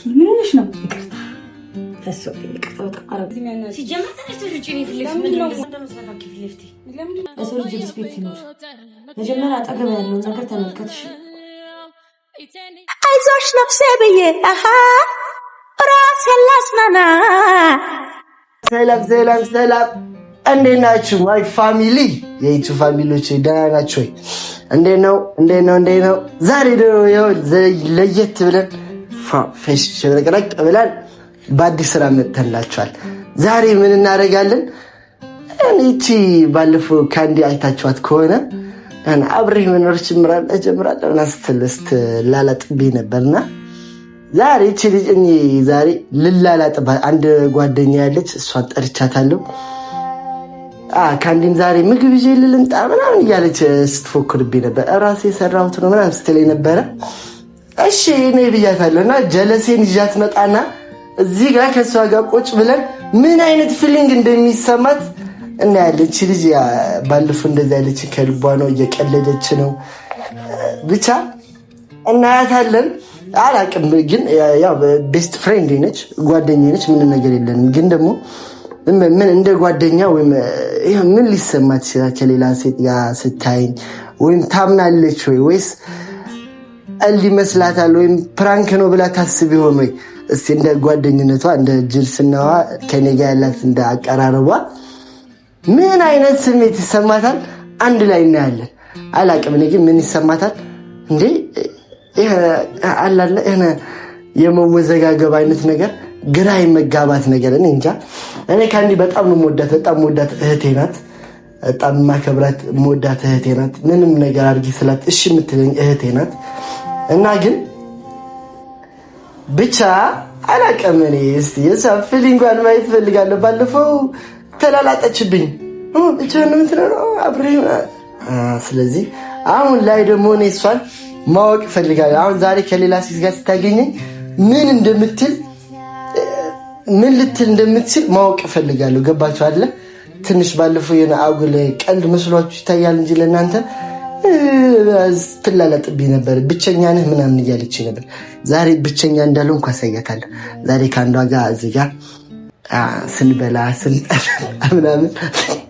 ምን ሆነሽ ነው? ተስፋ ይቅርታ አረብ ሲጀመር ተነስተሽ ውጪ ለሰው ልጅ ሪስፔክት ይኖር። መጀመሪያ አጠገብ ያለውን ነገር ተመልከትሽ። አይዞሽ ነፍሴ ብዬ ራስ ያላስናና ሰላም እንዴት ናችሁ? ማይ ፋሚሊ የኢቱ ፋሚሊዎች ደህና ናችሁ ወይ? እንዴት ነው? ዛሬ ደግሞ ያው ለየት ብለን ፌሽ ረቅረቅ ብለን በአዲስ ስራ መጥተንላችኋል። ዛሬ ምን እናደርጋለን? እቺ ባለፈው ካንዲ አይታችኋት ከሆነ አብሬ መኖር ጀምራለሁ እና ስትላላጥቤ ነበርና ዛሬ እቺ ልጅ ዛሬ ልላላጥባ አንድ ጓደኛ ያለች እሷን ጠርቻታለሁ። ካንዲም ዛሬ ምግብ ይዤ ልምጣ ምናምን እያለች ስትፎክርብኝ ነበር። እራሴ የሰራሁት ነው ምናምን ስትለኝ ነበረ። እሺ እኔ ብያታለሁና ጀለሴን ይዣት መጣና እዚህ ጋር ከሷ ጋር ቁጭ ብለን ምን አይነት ፊሊንግ እንደሚሰማት እናያለን። እቺ ልጅ ባለፈው እንደዛ ያለች ከልቧ ነው፣ እየቀለደች ነው። ብቻ እናያታለን። አላቅም ግን ያው ቤስት ፍሬንድ ነች፣ ጓደኛዬ ነች። ምን ነገር የለንም። ግን ደግሞ ምን እንደ ጓደኛ ወይም ምን ሊሰማት ይችላል ከሌላ ሴት ጋር ስታይኝ? ወይም ታምናለች ወይስ ቀልድ ይመስላታል ወይም ፕራንክ ነው ብላ ታስብ ይሆን ወይ? እስቲ እንደ ጓደኝነቷ እንደ ጅልስናዋ ከኔ ጋር ያላት እንደ አቀራረቧ ምን አይነት ስሜት ይሰማታል? አንድ ላይ እናያለን። አላቅም እኔ ግን ምን ይሰማታል እንዴ? አላለ የመወዘጋገብ አይነት ነገር፣ ግራ የመጋባት ነገር። እኔ እንጃ። እኔ ካንዲ በጣም ነው የምወዳት እህቴ ናት። በጣም ማከብራት የምወዳት እህቴ ናት። ምንም ነገር አድርጊ ስላት እሺ የምትለኝ እህቴ ናት። እና ግን ብቻ አላቀም እኔ እስቲ የሳ ፊሊንጓን ማየት ፈልጋለሁ። ባለፈው ተላላጠችብኝ ብቻ ነው ምትነው አብሬ። ስለዚህ አሁን ላይ ደግሞ እኔ እሷን ማወቅ ፈልጋለሁ። አሁን ዛሬ ከሌላ ሴት ጋር ስታገኘኝ ምን ልትል እንደምትችል ማወቅ ፈልጋለሁ። ገባችሁ አይደለ? ትንሽ ባለፈው የሆነ አጉል ቀልድ መስሏችሁ ይታያል እንጂ ለእናንተ ትላላጥብኝ ነበር። ብቸኛ ነህ ምናምን እያለች ነበር። ዛሬ ብቸኛ እንዳለው እንኳ አሳያታለሁ። ዛሬ ከአንዷ ጋር እዚህ ጋር ስንበላ ስንጠላ ምናምን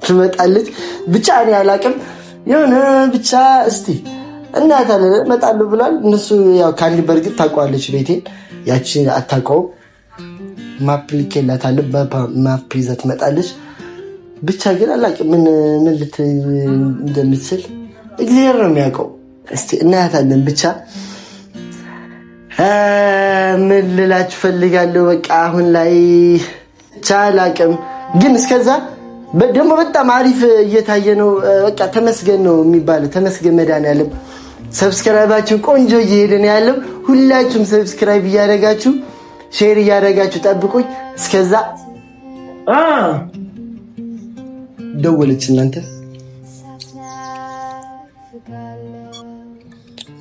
ትመጣለች። ብቻ እኔ አላቅም የሆነ ብቻ እስቲ እናታለን እመጣለሁ ብሏል። እነሱ ያው ካንዲ በርግጥ ታውቀዋለች ቤቴን፣ ያቺ አታውቀውም። ማፕ ልኬላታለሁ፣ በማፕ ይዛ ትመጣለች። ብቻ ግን አላቅም ምን እንደምትችል እግዚአብሔር ነው የሚያውቀው። እስቲ እናያታለን። ብቻ ምን ልላችሁ ፈልጋለሁ። በቃ አሁን ላይ ብቻ አላቅም፣ ግን እስከዛ ደግሞ በጣም አሪፍ እየታየ ነው። በቃ ተመስገን ነው የሚባለው። ተመስገን መድኃኒዓለም። ሰብስክራይባችሁ ቆንጆ እየሄደ ነው ያለው። ሁላችሁም ሰብስክራይብ እያደረጋችሁ ሼር እያደረጋችሁ ጠብቁኝ። እስከዛ ደወለች እናንተ።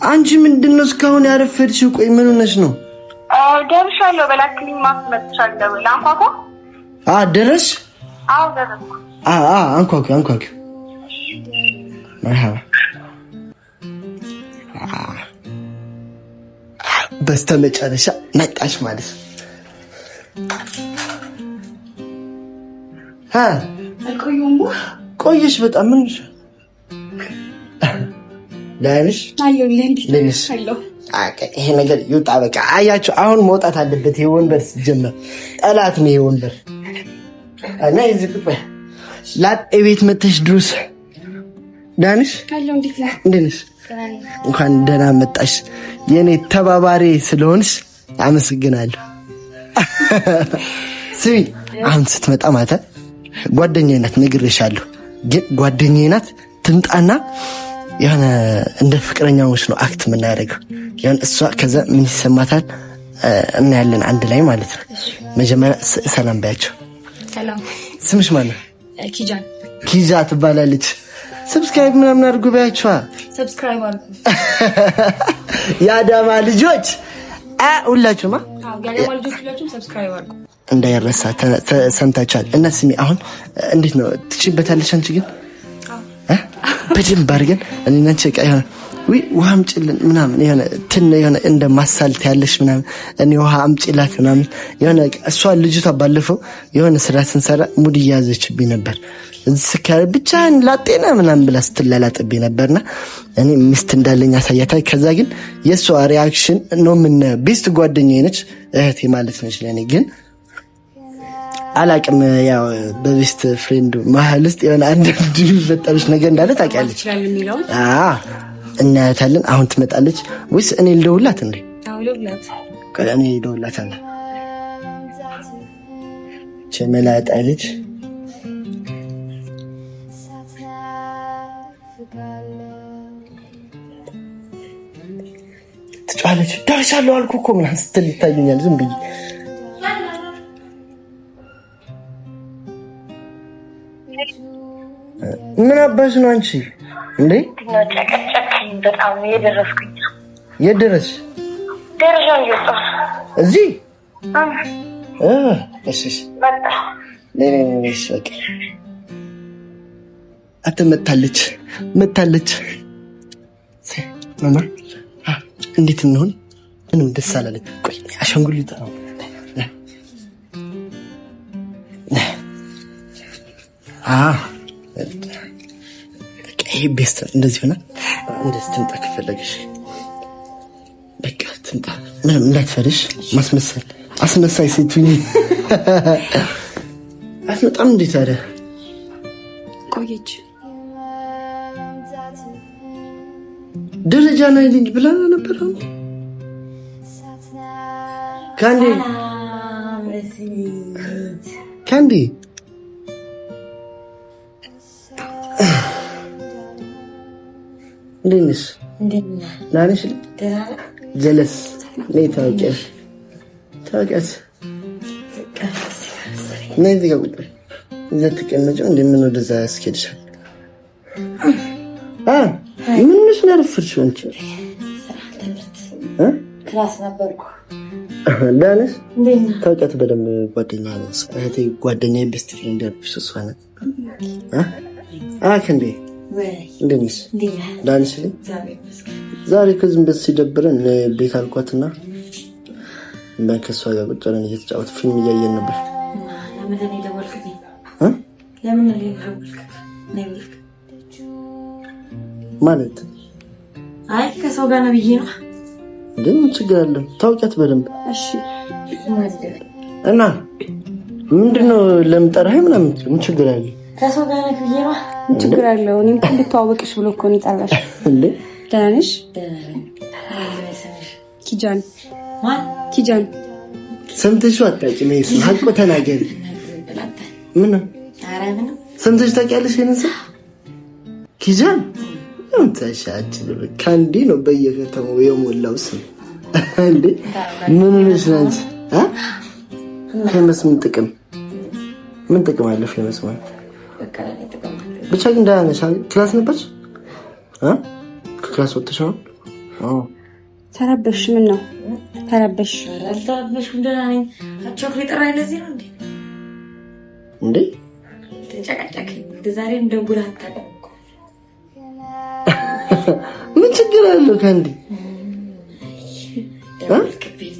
አንቺ ምንድነው እስካሁን ያረፈድሽው? ቆይ ምን ሆነሽ ነው? ደርሻለሁ። በላክልኝ ማስመጥቻለሁ። ላንኳኳ? ደረሽ? አዎ ደረስኩ። አንኳኩ። መርሃባ። በስተመጨረሻ መጣሽ ማለት ነው። ቆየሽ በጣም። ምን ላይሽ ይሄ ነገር ይውጣ በቃ። አያችሁ አሁን መውጣት አለበት። ይሄ ወንበር ሲጀመር ጠላት ነው። ይሄ ወንበር እና እዚህ ቁጭ ላጤ ቤት መተሽ ድሩስ ዳንሽ እንዴት እንኳን ደህና መጣሽ። የኔ ተባባሪ ስለሆንሽ አመሰግናለሁ። ስሚ አሁን ስትመጣ ማለት ጓደኛዬ ናት ነግሬሻለሁ። ግን ጓደኛዬ ናት ትምጣና የሆነ እንደ ፍቅረኛዎች ነው አክት የምናደርገው። ያን እሷ ከዛ ምን ይሰማታል እናያለን አንድ ላይ ማለት ነው። መጀመሪያ ሰላም ባያቸው። ሰላም። ስምሽ ማን ነው? ኪጃ ትባላለች። ሰብስክራይብ ምናምን አድርጉ ባያቸዋ። ሰብስክራይብ አድርጉ የአዳማ ልጆች ሁላችሁማ። የአዳማ ልጆች ሁላችሁም ሰብስክራይብ አድርጉ እንዳይረሳ። ሰምታችኋል። እና ስሚ አሁን እንዴት ነው ትችይበታለሽ? አንቺ ግን በደንብ አድርገን እኔና አንቺ ውሃ አምጪልን ምናምን የሆነ እንደማሳልት ያለሽ ምናምን እኔ ውሃ አምጪላት ምናምን የሆነ እሷ ልጅቷ ባለፈው የሆነ ስራ ስንሰራ ሙድ እያያዘችብኝ ነበር። ስካር ብቻህን ላጤና ምናምን ብላ ስትላላጥብኝ ነበርና እኔ ሚስት እንዳለኝ አሳያታለሁ። ከዛ ግን የእሷ ሪያክሽን ነው ምን ቤስት ጓደኛዬ ነች እህቴ ማለት ነች ለእኔ ግን አላቅም። ያው በቤስት ፍሬንድ መሀል ውስጥ የሆነ አንድ የሚፈጠርሽ ነገር እንዳለ ታውቂያለች። እናያታለን። አሁን ትመጣለች ወይስ እኔ ልደውላት እንዴ? እኔ ልደውላታለሁ። ቸመላጣ ልጅ ትጫለች። ደርሻለሁ አልኩህ እኮ ምናምን ስትል ይታየኛል ዝም ብዬ። ምን አባሽ ነው አንቺ እንዴ? በጣም የደረስኩኝ። የት ደረስሽ? ደረጃውን እየወጣሁ እዚህ እሺ መጣ። ነይ በቃ አትመጣለች መጣለች። ማማ እንዴት እንሆን? ምንም ደስ አላለኝ። ቆይ አሻንጉሊት ነው ይሄ ቤስት እንደዚህ ሆነ። እንደዚህ ትምጣ ከፈለግሽ በቃ ትምጣ። ምንም እንዳትፈሪሽ። ማስመሰል አስመሳይ ሴቱኝ አትመጣም እንዴ ታዲያ? ቆየች ደረጃ ላይ ልጅ ብላ ነበር። ካንዲ እንዴት ነሽ? ጀለስ ነይ ታውቂያት ነይ እዚህ ጋር ቁጭ በይ። እዛ ተቀመጪው እንደምን ወደዛ ያስኬድሻል። ምንሽ ነው ያረፍርሽው አንቺ? ክላስ ነበርኩ። ዳንስ ታውቂያት በደንብ ጓደኛ ነሽ። እህቴ ጓደኛዬ ቤስት ፍሬንድ ያልኩሽ እሷ ናት። ክንዴ እንዴት ነሽ? ዳንስ ዛሬ ከዚህም በዚህ ሲደብረን ቤት አልኳትና ከእሷ ጋር ቁጭ ብለን እየተጫወትን ፊልም እያየን ነበር። ማለት አይ ከሰው ጋር ነው ብዬ ነው። ግን ችግር አለ? ታውቂያት በደንብ እሺ። እና ምንድነው ለምጠራህ ምናምን ምን ችግር አለ? ከሰው ጋር ነው ብዬ ነው። ምን ችግር አለው? እኔም እንድትዋወቅሽ ብሎ እኮ ነው የጠራሽ። እንዴ ደህና ነሽ? ኪጃን ኪጃን ሰምተሽው አታውቂም? እሱ ሀቁ ተናገሪ። ምን ሰምተሽ ታውቂያለሽ? የነሰ ኪጃን እንታሻች ካንዲ ነው በየከተማው የሞላው ስም እንዴ። ምን ነሽ አንቺ? ፌመስ ምን ጥቅም አለው? ፌመስ ማለት ብቻ ግን ደህና ነሽ? ክላስ ነበርሽ? ከክላስ ወጥተሽ ነው? ተረበሽ? ምን ነው ተረበሽ? አልተረበሽኩም፣ ደህና ነኝ። ቾክሌት ጠራኝ። ለዚህ ነው እንዴ ተጨቃጨቅን። ዛሬ እንደጉላ አታውቅም እኮ። ምን ችግር አለው? ካንዲ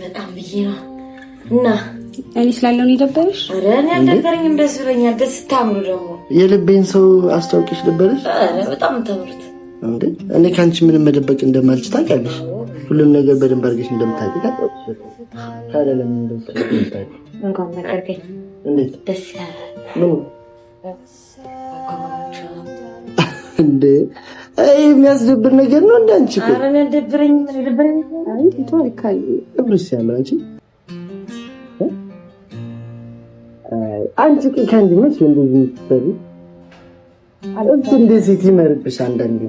በጣም ብዬ ነው እና እኔ ስላለው ነው የደበረሽ? ኧረ እኔ አልደበረኝም፣ ደስ ብሎኛል። ደስ ታምሩ ደግሞ የልቤን ሰው አስታውቂሽ ደበረሽ? ኧረ በጣም ተምሩት እንዴ። እኔ ካንቺ ምንም መደበቅ እንደማልች ታውቂያለሽ። ሁሉም ነገር በደንብ አድርገሽ እንደምታውቂ ታውቂያለሽ። ታዲያ ለምን እንደምታውቂ እንኳን ነገርከኝ። እንዴት ደስ ይላል። ምን እንዴ? አይ የሚያስደብር ነገር ነው እንዴ? አንቺ እኮ ኧረ እኔ አልደበረኝም። አይ ተወልካይ እብርስ ያምራች አንቺ ከአንድ መች እንደዚህ ትሰሪ እንደዚህ ይመርብሽ። አንዳንዴ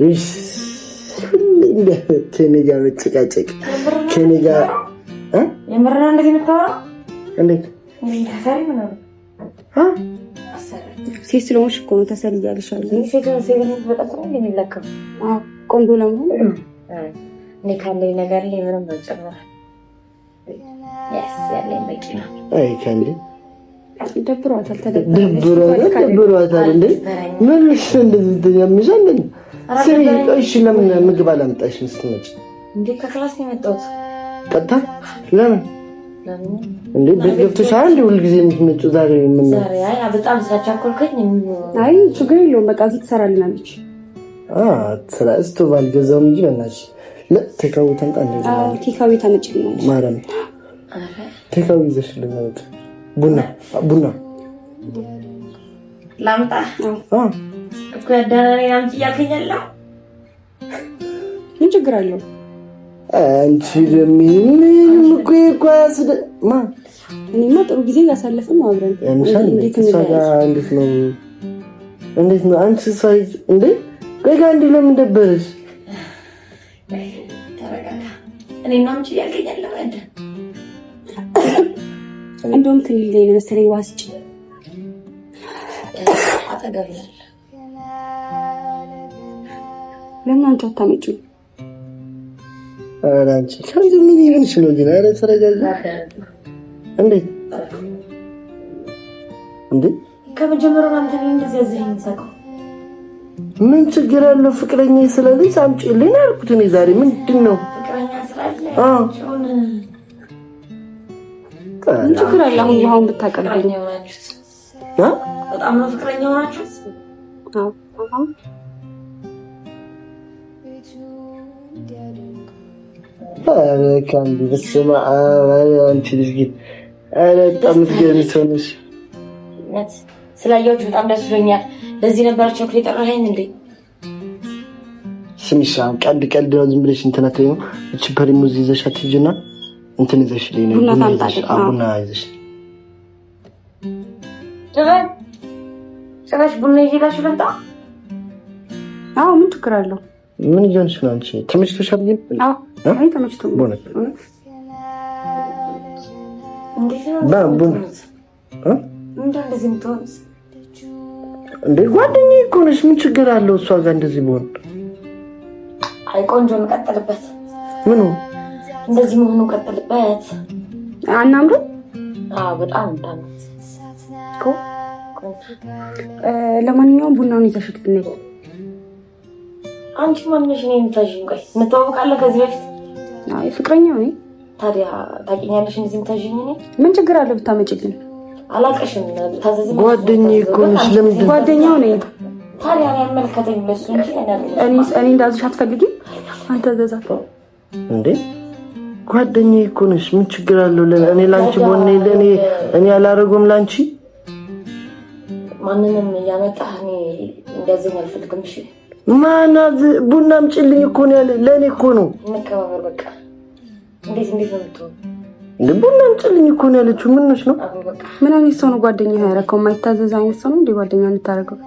እሺ ከኔ ጋር መጨቃጨቅ ከኔ ጋር የምርና እንደዚህ የምታወራው እንዴት ታሰሪ ምን ነው? ሴት ስለሆንሽ እኮ ነው ተሰሪ እያልሻለሁ። ሴት በጣም እንደሚለካው ቆንጆ ለመሆን እኔ ካለኝ ነገር ላይ ምንም አልጨመረም። ያለኝ በቂ ነው። አይ ካንዲ ደብሯታል። ደብሯታል እንዴ? ምን እንደዚህ ተያምሻል እንዴ? እሺ ለምን ምግብ አላመጣሽም ስትመጪ? እንዴ ከክላስ ነው የመጣሁት። ቀጥታ ለምን እንዴ በገብተሽ አንዴ ሁሉ ጊዜ የምትመጪው ዛሬ ምን ነው? ዛሬ አይ በጣም ስላቻኮልከኝ። አይ ችግር የለውም በቃ እዚህ ትሰራልናለች። ስራስቱ ባልገዛውም እንጂ በእናትሽ ለቴካዊ ተንጣ እንደዚህ ነው። ቴካዊ ታመጭልናለች ማረም። ቴካዊ ይዘሽልኝ ነው። ቡና ላምጣ እኮ ያዳናኔ አምጪ ያከኛለሁ። ምን ችግር አለው? አንቺ ለምን እኮ እኔማ ጥሩ ጊዜ ያሳለፈን ነው አብረን። እንዴት ነው አንቺ ሳይ እንዴ ገጋ እንዴ ለምን ደበረሽ? ተረጋጋ። እኔና አምጪ ያከኛለሁ እንዴ እንደውም ትልልኝ ነው መሰለኝ ዋስጭ አጠገብኛል። ለምን አንቺ አታመጪው? ኧረ አንቺ ከዚህ ምን ይሆንሽ ነው ግን? ኧረ ተረጋጋ። እንዴ ከመጀመሪያው አንተ እንደዚህ ያዘኝ ተቀው ምን ችግር አለው? ፍቅረኛ ስለልጅ አምጪልኝ አልኩት። እኔ ዛሬ ምንድነው ፍቅረኛ ስላለ ምን ችግር አለ? አሁን ብታቀርበኝ በጣም ነው ፍቅረኛ ሆናችሁት? ኧረ ካንዲ በስመ አብ አንቺ ልጅ ግን ኧረ በጣም ትገርሚ ሰው ነሽ። ስላየሁት በጣም ደስ ብሎኛል። ለዚህ ነበር ቾክሌት ጠራኸኝ እንዴ? ስሚሽ ቀልድ ነው ዝም ብለሽ እንትን አትይም። እቺ ፐሪሙዝ ይዘሻት ሂጂና እንትን ይዘሽልኝ ነው ቡና ይዘሽ ጭራሽ ቡና ይዤላችሁ ልምጣ? አዎ ምን ችግር አለው? ምን ይሆንሽ ነው አንቺ? ተመችቶሻል ግን? አዎ አይ ተመችቶኝ ነው። እንዴት ነው እንደዚህ የምትሆንስ? እንዴ ጓደኛዬ እኮ ነሽ። ምን ችግር አለው እሷ ጋር እንደዚህ መሆን? አይ ቆንጆ እንቀጥልበት። ምኑ እንደዚህ መሆኑ ቀጥልበት። አናምርም? አዎ በጣም ታምት እኮ። ለማንኛውም ቡናውን ይዘሽት ነይ። አንቺ ማንነሽ? እኔ የምታዥኝ? ቆይ እንተዋወቃለን ከዚህ በፊት? አይ ፍቅረኛው ነኝ። ታዲያ ታውቂኛለሽ እንደዚህ የምታዥኝ? እኔ ምን ችግር አለው ብታመጪልኝ? አላቀሽም ታዘዝኝ። ጓደኛዬ እኮ ነሽ። ለምንድን ጓደኛው ነኝ? ታዲያ እኔ አልመለከተኝ ለሱ እንጂ እኔ እንዳዝሽ አትፈልጊም? አንተ ዘዛት እንዴ ጓደኛዬ እኮ ነሽ። ምን ችግር አለው? እኔ ላንቺ ቦኔ እኔ አላረገውም ላንቺ። ማንንም ያመጣህ እኔ እንደዚህ አልፈልግም። እሺ ማናዝ ቡና አምጪልኝ እኮ ነው ያለ። ለኔ እኮ ነው። እንከባበር በቃ። እንዴት ነው የምትሆን? ቡና አምጪልኝ እኮ ነው ያለችው። ምን ነሽ ነው? ምን አይነት ሰው ነው ጓደኛ ያረከው? የማይታዘዝ አይነት ሰው ነው እንዴ ጓደኛ እንታረገው?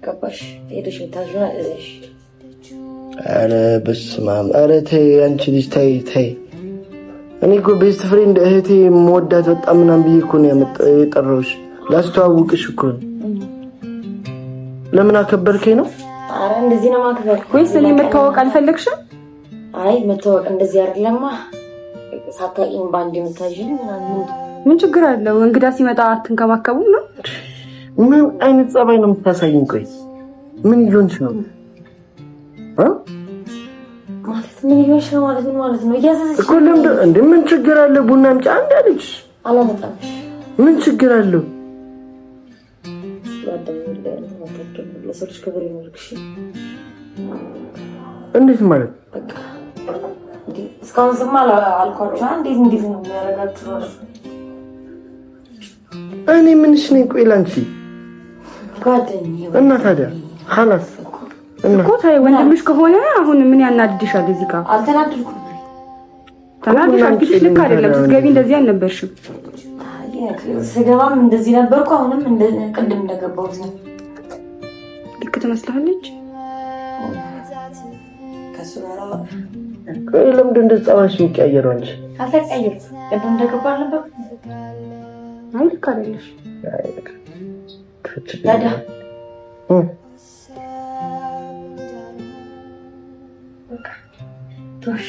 ገባሽ? ሄደሽ ታዥና እሺ። ኧረ በስመ አብ። ኧረ ተይ አንቺ ልጅ ተይ። እኔ እኮ ቤስት ፍሬንድ እህቴ የምወዳት በጣም ምናምን ብዬ እኮ ነው የጠራሁሽ። ላስተዋውቅሽ እኮ ነው። ለምን አከበርከኝ ነው? ኧረ እንደዚህ ነው ማክበር። ወይስ እኔ መታወቅ አልፈለግሽም? አይ መታወቅ እንደዚህ አይደለማ። ሳታውቂኝ ባንዴ የምታዥኝ ምን ችግር አለው? እንግዳ ሲመጣ አትንከባከቡም ነው? ምን አይነት ጸባይ ነው የምታሳይኝ? ቆይ ምን ይሆንሽ ነው? ማለት ምን ይሆንሽ ነው ማለት ምን ማለት ነው? እያዘዘች እኮ ለምን እንዴ? ምን ችግር አለ? ቡና አምጪ አንድ አለች። አላመጣም። ምን ችግር አለው? ለሰዎች ክብር ይኖርሽ። እንዴት ማለት? በቃ እንዴ እስካሁን ዝም አልኳችሁ። እንዴት ነው የሚያረጋችሁ? እኔ ምንሽ ነኝ? ቆይ ላንቺ ጓደኛዬ እና ታዲያ خلاص እኮ ታይ ወንድምሽ ከሆነ አሁን ምን ያናድድሻል? እዚህ ጋር አልተናደድኩም። ተናደድሻል ግን ልክ አይደለም። ስትገቢ እንደዚህ አልነበርሽም። ስገባም እንደዚህ ነበርኩ። አሁንም ቅድም እንደገባሁት ነው። ልክ ትመስላለች። ከሱ ጋር ቆይ ለምንድን እንደዚህ ጸባይሽ የሚቀያየረው? አንቺ አልተቀየርኩም። ቅድም እንደገባሁ ነበር። አይ ልክ አይደለሽ። ታዲያ ቶሽ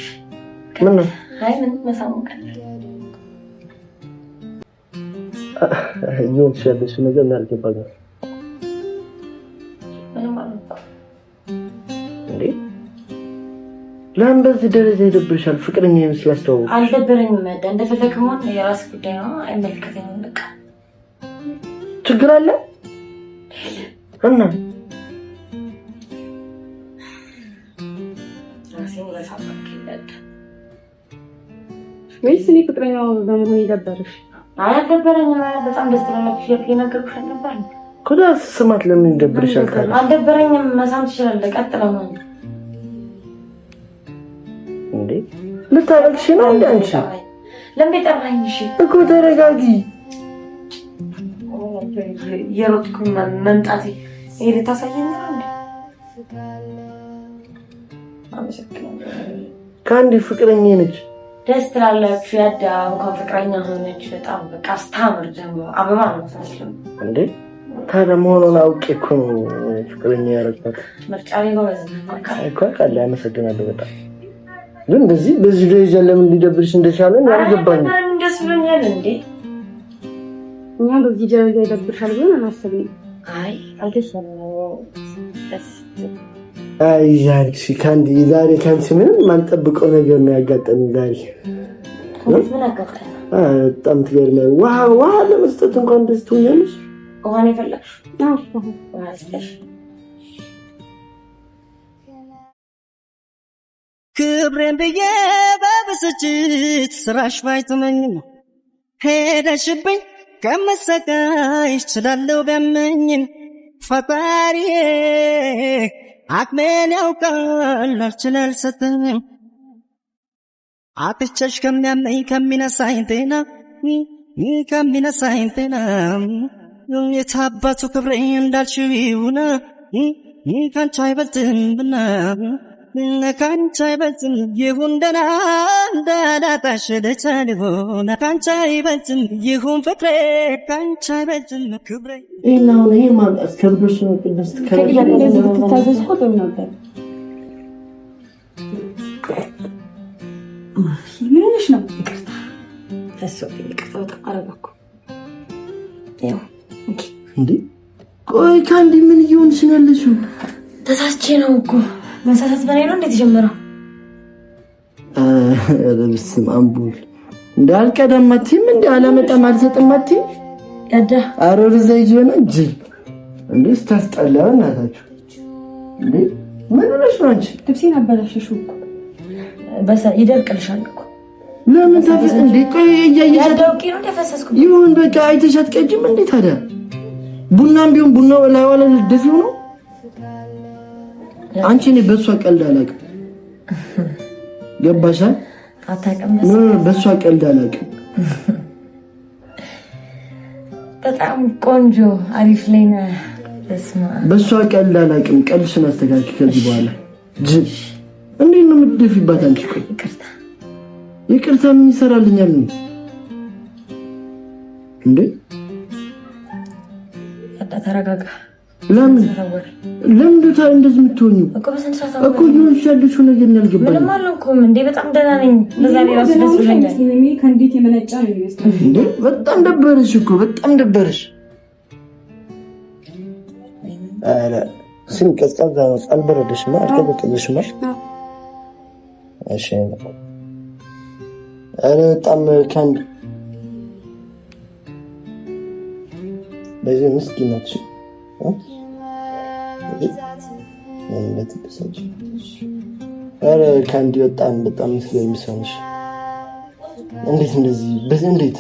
ምን ነው? አይ ምን መሳሙቀ ይሁን ሲያለሽ ነገር ያልገባኝ ለምን በዚህ ደረጃ ይደብርሻል? ፍቅረኛዬን ስላስተዋወቅ አልደበረኝም። እንደፈለግህ መሆን የራስ ጉዳይ ነው፣ አይመለከተኝም። በቃ ችግር አለ እና ራሴን ለሳባክ ይላል ወይስ እኔ ፍቅረኛው በመሆን ይደበርሽ? አልደበረኝም። በጣም ደስ ብሎኛል። የነገርኩሽ ነበር ኩዳስ ስማት ለምን ይደብርሻል? ታዲያ አልደበረኝም። መሳም ትችላለህ። ቀጥለው ነው እንዴ ልታረግሽ ነው እንዴ? አንቺ ለምን ጠራኸኝ? እሺ እኮ ተረጋጊ። የሮጥኩኝ መምጣቴ ይሄ ልታሳየኝ ነው እንዴ? ከአንዴ ፍቅረኛ ነች። ደስ ትላላችሁ። ያዳ እንኳን ፍቅረኛ ሆነች። በጣም በቃ ስታምር ደግሞ አበባ ነው የምትመስለው እንዴ። ታዲያ መሆኑን አውቄ እኮ ነው ፍቅረኛ ያደረኳት። ምርጫ ላይ ጎበዝ እኮ ቃል አመሰግናለሁ በጣም ግን በዚህ ደረጃ ለምን ሊደብርሽ እንደቻለ አልገባኝም። ደስ ብሎኛል እንዴ። እኛ በዚህ ደረጃ ይደብርሻል ብለን አናስብም። አይ አልተሰማኝም። አይ ዛሬ ካንዲ ዛሬ ካንቺ ምንም ማንጠብቀው ነገር ነው ያጋጠመኝ ዛሬ። ምን አጋጠመ? በጣም ትገርማለህ። ውሃ ለመስጠት እንኳን ደስ ትሆኛለሽ። ውሃ ነው የፈለግሽ? አዎ ውሃ ስጠሽ። ክብሬን ብዬ በብስጭት ስራሽ ባይተመኝም ሄደሽብኝ ከመሰቃይሽ ስላለው ቢያመኝም ፈጣሪዬ አቅሜን ያውቃል አልችል ሰተኝም አትቸሽ ከሚያመኝ ከሚነሳኝ ጤና የታባቱ ክብሬ እንዳልሽው ይሁን ካንቺ አይበልጥም ብና ካንቺ አይበልጥም ይሁን ደህና እንዳላጣሽ ደቻል ሆነ ካንቺ አይበልጥም ይሁን ፍቅሬ ካንቺ አይበልጥም ክብሬ ነው ይሄ ማለት ከብዶሽ ነው። ቅድስት ከታዘዝ ሆኖ ነበር። ምን ሆነሽ ነው? ይቅርታ ይቅርታ አረጋኩ። ያው እንዴ ቆይ ካንዲ ምን እየሆንሽ ነው ያለሽው? ተሳስቼ ነው እኮ መሳሳት በላይ ነው እንዴት ጀመረው? ለብስም አምቡል እንዳልቀደማትም እንደ አላመጣም አልሰጥማት ያዳ አሮር ዘይጅ ሆነ እንጂ እንዴ ስታስጠላው እናታችሁ እንዴ ምን ሆነሽ ነው አንቺ? ልብሴን አበላሽሽው እኮ በሳ ይደርቅልሻል እኮ ለምን ታፈስ እንዴ ቆይ እያየሽ ያዳውቂ ነው ተፈሰስኩ ይሁን በቃ አይተሻት ቀጅም እንዴ ታዲያ ቡናም ቢሆን ቡናው ላይ ዋለ ደፊው ነው። አንቺ እኔ በሷ ቀልድ አላውቅም። ገባሻ? አታውቅም? በሷ ቀልድ አላውቅም። በጣም ቆንጆ አሪፍ ላይ ነው። በሷ ቀልድ አላውቅም። ቀልድሽን አስተካክል ከዚህ በኋላ ጅል እንዴት ነው የምትደፊባት አንቺ? ቆይ ይቅርታ ምን ይሰራልኛል እንዴ? ተረጋጋ። ለምን እንደዚህ የምትሆኚው? እኮ ይሁንሽ ያለሽው ነገር ያልገባኝ ምንም አልሆንኩም እንዴ። በጣም ደህና ነኝ። ለዛሬ ራሱ ደስ ብሎኛል። ከእንዴት የመነጫ ነው የሚመስለው እንዴ? በጣም ደበረሽ እኮ በጣም ደበረሽ። አረ ስም ቀዝቃዛ ነው። አልበረደሽማ? አልቀዘቀዘሽማ? እሺ አረ በጣም ካንዲ በዚህ ምስኪን ነች። አረ ካንዲ በጣም ምስኪን የሚሰማሽ እንዴት እንደዚህ በዚህ እንዴት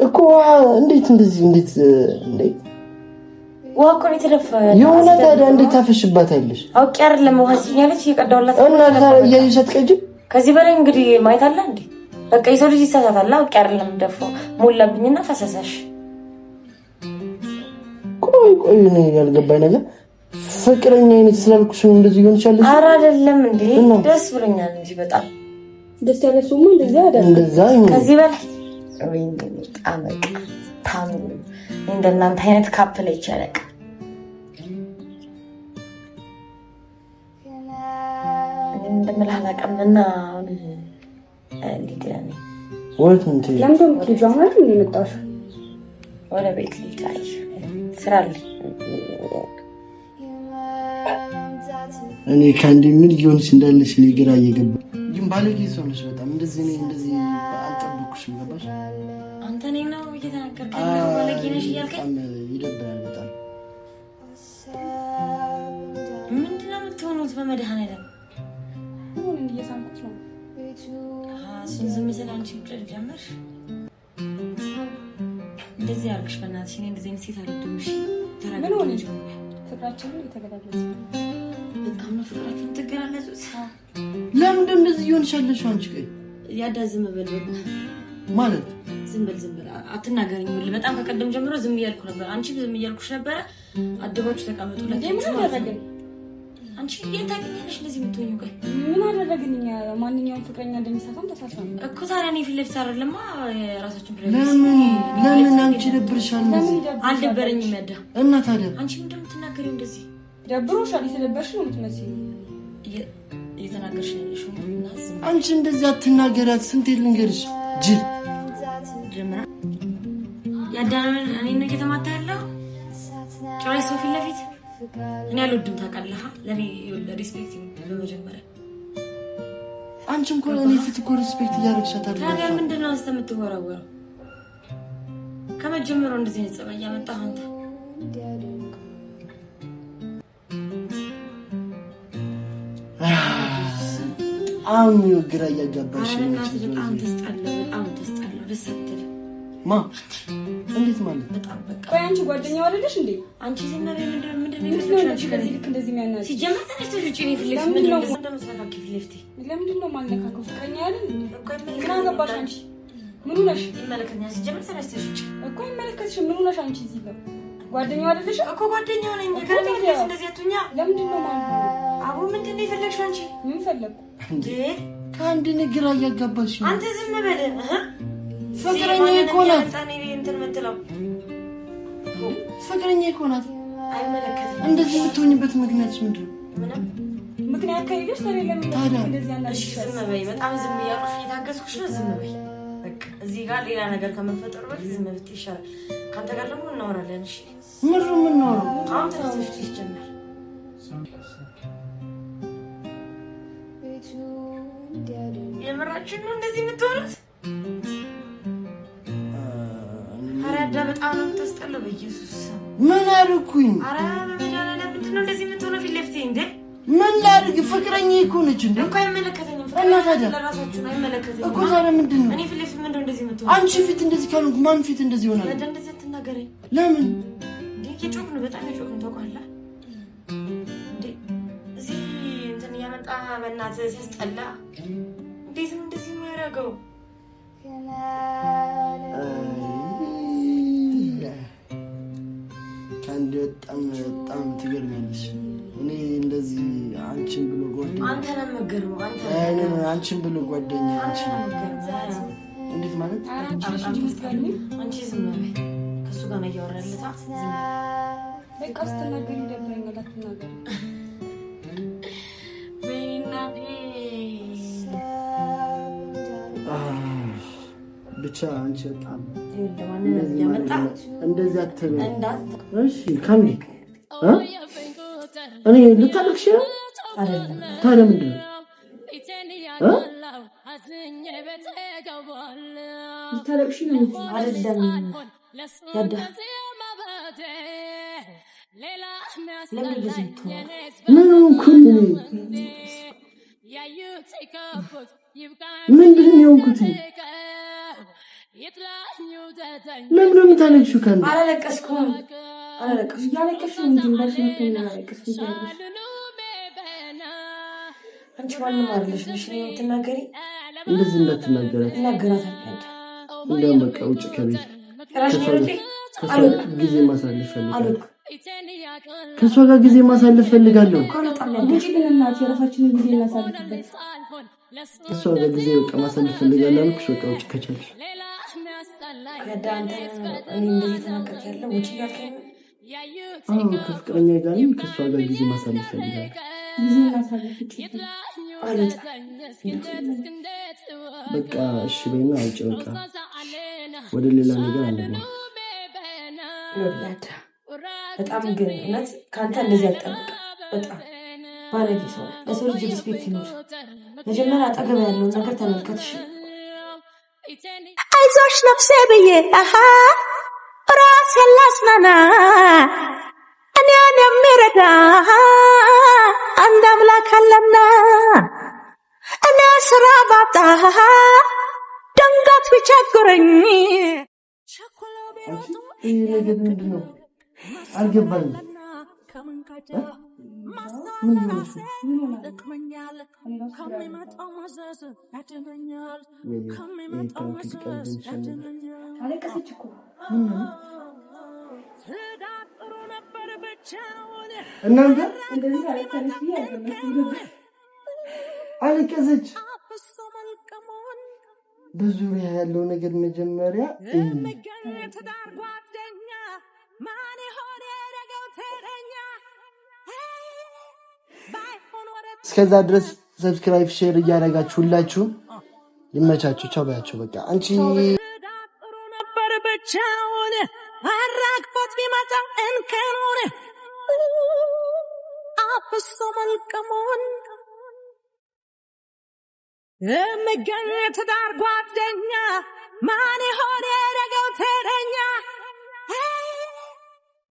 እኮ እንዴት እንደዚህ እንዴት ዋኮ ነው ተደፋ የሆነ ታዲያ እንዴት ታፈሽባታለሽ? አውቄ አይደለም ውሃ ሲኛለች እየቀዳውላት እና ታዲያ እያየሻት ቀጅም ከዚህ በላይ እንግዲህ ማየት አለ እንዴ? በቃ የሰው ልጅ ይሳሳታል። አውቄ አይደለም ደፋው ሞላብኝና ፈሰሰሽ። ቆይ ነው ያልገባኝ ነገር ፍቅረኛ አይነት ስላልኩሽ ነው እንደዚህ ይሆንሻል? ኧረ አይደለም እንዴ ደስ ብሎኛል እንጂ በጣም ደስ ያለሽውማ እንደዛ አይደለም። እንደዛ ይሁን ከዚህ በላይ ወይ አመቅ ታሙ እንደናንተ አይነት ካፕል ይቻላል። እንደምልህ አላውቅምና ሊድራኒ ወት እንት ለምንድን ነው ኪዛማት እንደመጣሽ ወደ ቤት ሊታይ ስራ አለ እኔ ካንዲ ምን ይሆንሽ እንዳለሽ እኔ ግራ እየገባ ግን ባለጌ ሰው ነሽ በጣም እንደዚህ አልጠብኩሽም ገባሽ አንተ ነኝ ነው እየተናገርከኝ ነው ባለጌ ነሽ እያልከኝ ይደብራል በጣም ምንድን ነው የምትሆኑት በመድኃኒዓለም ምን እየሳምኩት ነው ዝም ስለ አንቺ ብቻ ጀመርሽ እንደዚህ አልኩሽ በእናትሽ እኔ እንደዚህ አይነት ሴት አልወድም እሺ ተረጋግተሽ ፍቅራችንን የተገዳደለ በጣም ነው ፍቅራችሁን ትገላለጹት ለምን እንደዚህ ይሆንሻለሽ አንቺ ቀይ ያዳዝም በል ማለት ዝም በል አትናገሪኝ ወል በጣም ከቀደም ጀምሮ ዝም እያልኩ ነበር አንቺ ዝም እያልኩሽ ነበር አድባችሁ ተቀመጡ ለምን አደረገኝ አንቺ የታገኘሽ እንደዚህ የምትሆኚው ቀይ ምን አደረገኝኛ ማንኛውም ፍቅረኛ እንደሚሳሳም ተሳሳም እኮ ታዲያ እኔ ፊት ለፊት አይደለማ የራሳችን ለምን አንቺ ደብርሻል አልደበረኝም ያዳ እና ታዲያ አንቺ ምንድን የምትናገሪው እንደዚህ ደብሮሻል የተደበርሽ ነው የምትመስዪው እየተናገርሽ ነሽ አንቺ እንደዚህ አትናገሪያት ስንት ልንገርሽ ጅል ጀምራ ያዳነን እኔ ነው እየተማታ ያለው ጭራሽ ሰው ፊት ለፊት እኔ አልወድም ታውቃለህ ለኔ ሪስፔክት በመጀመሪያ አንቺም እኮ እኔ ፊት እኮ ሪስፔክት እያደረግሻት አይደል ታዲያ ምንድን ነው አንተ የምትወራወረው ከመጀመሪያው እንደዚህ ነው ጸባይ ያመጣህ አንተ አሁን ግራ እያጋባሽ ነው በጣም ተስጣለሁ ደስ አትልም ማ እንዴት ማለት በጣም በቃ ቆይ አንቺ ጓደኛው አይደለሽ እንዴ አንቺ ዝም በይ ምንድን ነው እንደዚህ የሚያናግርሽ ሲጀመር ተነስተሽ ውጪ ነው ፍለሽ ምንድን ነው እንደምትነካኪ ፍለፍቲ ለምንድን ነው ማልነካከው ፍቅረኛ አይደል ምን አገባሽ አንቺ ምን ሆነሽ ይመለከተኛል ሲጀመር ተነስተሽ ውጪ እኮ ይመለከትሽ ምን ሆነሽ አንቺ እዚህ ጋር ጓደኛው አይደለሽ እኮ ጓደኛው ነኝ ከረፈለሽ እንደዚህ አትኛ ለምንድን ነው ማለት አቡ ምንድን ነው የፈለግሽው አንቺ ምን ፈለግኩ እንዴ ከአንድ ንግራ እያጋባሽ ነው አንተ ዝም በል ፍቅረኛ እኮ ናት እንትን ምትለው ፍቅረኛ እኮ ናት አይመለከተኝም እንደዚህ የምትሆኝበት ምክንያትሽ ምንድን ነው ምንም ምክንያት ከሌለሽ ለምን እንደዚህ ያናግርሽ ዝም በይ በጣም ዝም እያልኩሽ እየታገስኩሽ ነው ዝም በይ በቃ እዚህ ጋር ሌላ ነገር ከመፈጠሩ በፊት ዝም ብትይ ይሻላል ካንተ ጋር ደግሞ እናወራለን እሺ ምን ነው አሁን ተነስተሽ ትጀምር የምራችን ነው እንደዚህ የምትሆኑት አራዳ በጣም ነው የምታስጠላው በኢየሱስ ምን አልኩኝ አራ በመዳና ምንድን ነው እንደዚህ የምትሆነው ፊት ለፊቴ እንዴ ምን ላድርግ ፍቅረኛ እኮ ነች እንዴ እኮ አይመለከተኝም ፍቅረኛ ለራሳችሁ ነው አይመለከተኝም እኮ ታዲያ ምንድን ነው እኔ ፊት ለፊት ምንድን ነው እንደዚህ የምትሆነው አንቺ ፊት እንደዚህ ካልሆንኩ ማን ፊት እንደዚህ ይሆናል እንደዚህ አትናገረኝ ለምን እንዴ የጮክ ነው በጣም የጮክ ነው ታውቃለህ እንዴ እዚህ እንትን እያመጣ በእናትህ ሲያስጠላ እንዴት ነው እንደዚህ የሚያደርገው ከአንድ በጣም ትገርሚያለሽ እኔ እንደዚህ አንቺን ብሎ ጓደኛ አንተ ነህ የምትገርመው አንቺን ብሎ ጓደኛ አንቺ እንዴት ማለት አንቺ ዝም በይ ከእሱ ጋር ነው እያወራለታ ዝም በቃ ስትናገሪ ይደብረኛል አትናገሪ ብቻ አንቺ በጣም እንደዚህ አትበይ እሺ ካሚ እኔ ልታለቅሽ አይደለም ታዲያ ምንድን ነው ልታለቅሽ ነው አይደለም ያዳ ለምን እንደዚህ ምን ሆንኩኝ ምንድን ነው የሆንኩት ለምን ነው የምታለቅሽው ካሚ አላለቀስኩም እያለቀስሽ ነው እንጂ እንዳልሽኝ አላለቀስኩም አንቺ ማንም አይደለሽ ምሽ ነው የምትናገሪ እንደዚህ እንዳትናገራት እናገራታለሁ እንደውም በቃ ውጭ ከቤት ጊዜ ማሳለፍ ፈልጋለሁ ከሷ ጋር ጊዜ ማሳለፍ ፈልጋለሁ ውጪ ግን እናቴ የራሳችንን ጊዜ እናሳልፍበት እሷ ጋር ጊዜ በቃ ማሳለፍ ፈልጋለሁ አልኩሽ በቃ ውጭ ከቻልሽ ከዳንተ እኔ እንደዚህ ተናገርኩ ያለው ውጪ ያልከኝ ከፍቅረኛ ጋር ከሷ ጋር ጊዜ ማሳለፍ ፈልጋለሁ ጊዜ እናሳልፍ አለታ በቃ እሺ በይና አውጪ በቃ ወደ ሌላ ነገር አንደኛ በጣም ግን እውነት ካንተ እንደዚህ አልጠብቅም በጣም ባለጌ ሰው ለሰው ልጅ ሪስፔክት ይኖር። መጀመሪያ አጠገብ ያለውን ነገር ተመልከትሽ። አይዞሽ ነፍሴ ብዬ ራሴን ላጽናና እኔን የሚረዳ አንድ አምላክ አለና እኔ ስራ ባጣ ድንገት ቢቸግረኝ ይሄ ነገር ምንድን ነው አልገባኝም። ምን ይሆናል? እናንተ አለቀሰች። በዙሪያ ያለው ነገር መጀመሪያ እስከዛ ድረስ ሰብስክራይብ ሼር እያደረጋችሁ ሁላችሁ ይመቻችሁ። ቻው ባያችሁ። በቃ አንቺ ነበር ብቻውን አራግፎት ቢመጣ እንከኑን አፍሶ መልቀሙን የመገኘት ዳር ጓደኛ ማን ይሆን ያደረገው ተረኛ